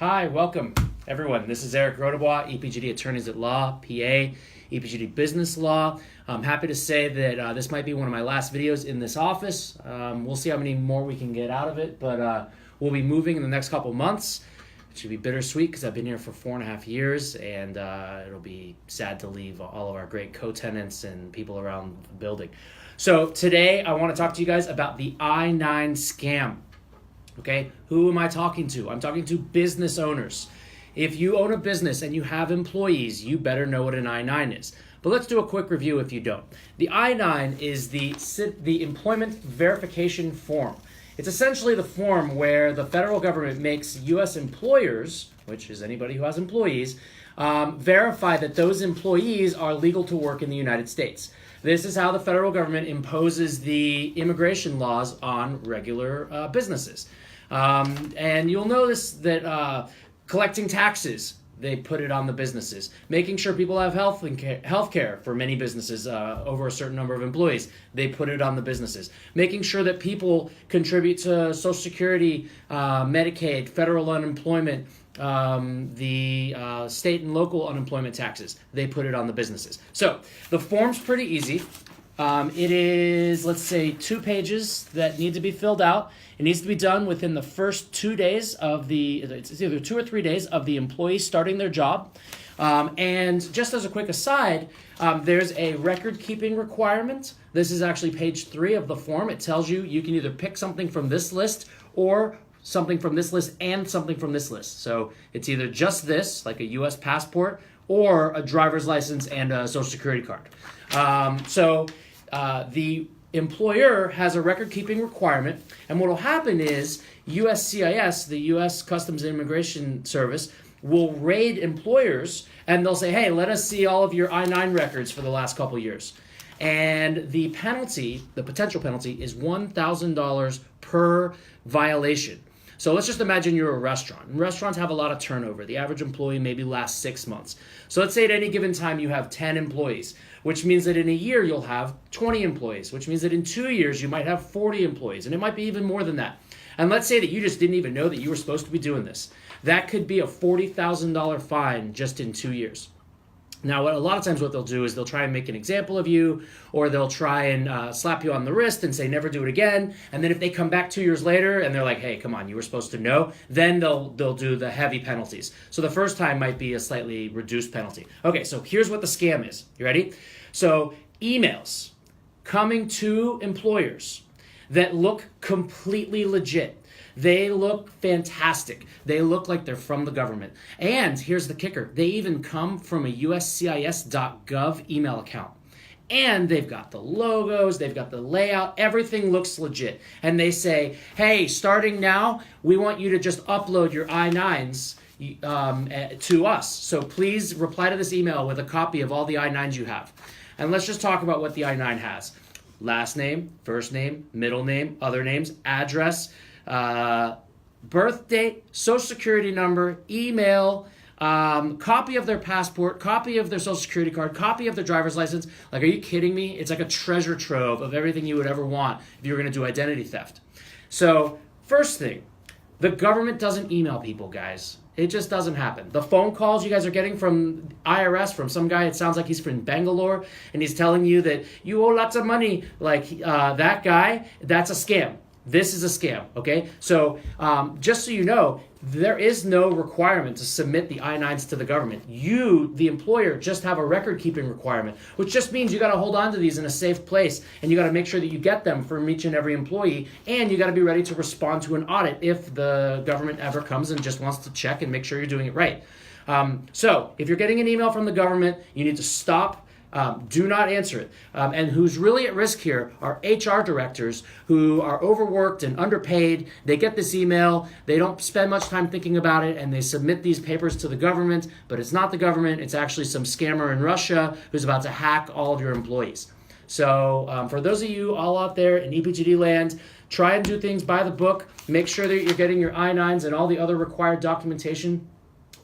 Hi, welcome everyone. This is Eric Rodebois, EPGD Attorneys at Law, PA, EPGD Business Law. I'm happy to say that this might be one of my last videos in this office. We'll see how many more we can get out of it, but we'll be moving in the next couple months. It should be bittersweet because I've been here for 4.5 years, and it'll be sad to leave all of our great co-tenants and people around the building. So today I want to talk to you guys about the I-9 scam. Okay, who am I talking to? I'm talking to business owners. If you own a business and you have employees, you better know what an I-9 is. But let's do a quick review if you don't. The I-9 is the employment verification form. It's essentially the form where the federal government makes U.S. employers, which is anybody who has employees, verify that those employees are legal to work in the United States. This is how the federal government imposes the immigration laws on regular businesses. And you'll notice that collecting taxes, they put it on the businesses. Making sure people have health care for many businesses over a certain number of employees, they put it on the businesses. Making sure that people contribute to Social Security, Medicaid, federal unemployment, the state and local unemployment taxes, they put it on the businesses. So the form's pretty easy. It is, let's say, 2 pages that need to be filled out. It needs to be done within the first 2 days of it's either 2 or 3 days of the employee starting their job. And just as a quick aside, there's a record-keeping requirement. This is actually page 3 of the form. It tells you you can either pick something from this list or something from this list and something from this list. So it's either just this, like a U.S. passport, or a driver's license and a Social Security card. The employer has a record-keeping requirement, and what will happen is USCIS, the U.S. Customs and Immigration Service, will raid employers, and they'll say, hey, let us see all of your I-9 records for the last couple years. And the penalty, the potential penalty, is $1,000 per violation. So let's just imagine you're a restaurant. And restaurants have a lot of turnover. The average employee maybe lasts 6 months. So let's say at any given time you have 10 employees, which means that in a year you'll have 20 employees, which means that in 2 years you might have 40 employees, and it might be even more than that. And let's say that you just didn't even know that you were supposed to be doing this. That could be a $40,000 fine just in 2 years. Now, a lot of times what they'll do is they'll try and make an example of you, or they'll try and slap you on the wrist and say, never do it again. And then if they come back 2 years later and they're like, hey, come on, you were supposed to know, then they'll do the heavy penalties. So the first time might be a slightly reduced penalty. Okay, so here's what the scam is. You ready? So emails coming to employers that look completely legit. They look fantastic. They look like they're from the government. And here's the kicker. They even come from a uscis.gov email account. And they've got the logos, they've got the layout, everything looks legit. And they say, hey, starting now, we want you to just upload your I-9s to us. So please reply to this email with a copy of all the I-9s you have. And let's just talk about what the I-9 has. Last name, first name, middle name, other names, address, birth date, Social Security number, email, copy of their passport, copy of their Social Security card, copy of their driver's license. Like, are you kidding me? It's like a treasure trove of everything you would ever want if you were going to do identity theft. So, first thing, the government doesn't email people, guys. It just doesn't happen. The phone calls you guys are getting from IRS, from some guy, it sounds like he's from Bangalore, and he's telling you that you owe lots of money. Like, that guy, that's a scam. This is a scam, okay? So just so you know, there is no requirement to submit the I-9s to the government. You, the employer, just have a record-keeping requirement, which just means you got to hold on to these in a safe place, and you got to make sure that you get them from each and every employee, and you got to be ready to respond to an audit if the government ever comes and just wants to check and make sure you're doing it right. So if you're getting an email from the government, you need to stop. Do not answer it. And who's really at risk here are HR directors who are overworked and underpaid. They get this email, they don't spend much time thinking about it, and they submit these papers to the government, but it's not the government, it's actually some scammer in Russia who's about to hack all of your employees. So for those of you all out there in EPGD land, try and do things by the book. Make sure that you're getting your I-9s and all the other required documentation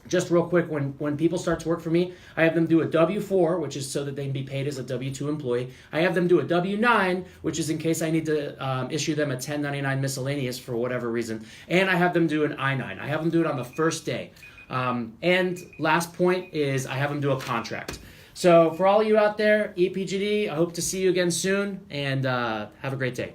just real quick, when people start to work for me, I have them do a W-4, which is so that they can be paid as a W-2 employee. I have them do a W-9, which is in case I need to issue them a 1099 miscellaneous for whatever reason. And I have them do an I-9. I have them do it on the first day. And last point is I have them do a contract. So for all you out there, EPGD, I hope to see you again soon, and have a great day.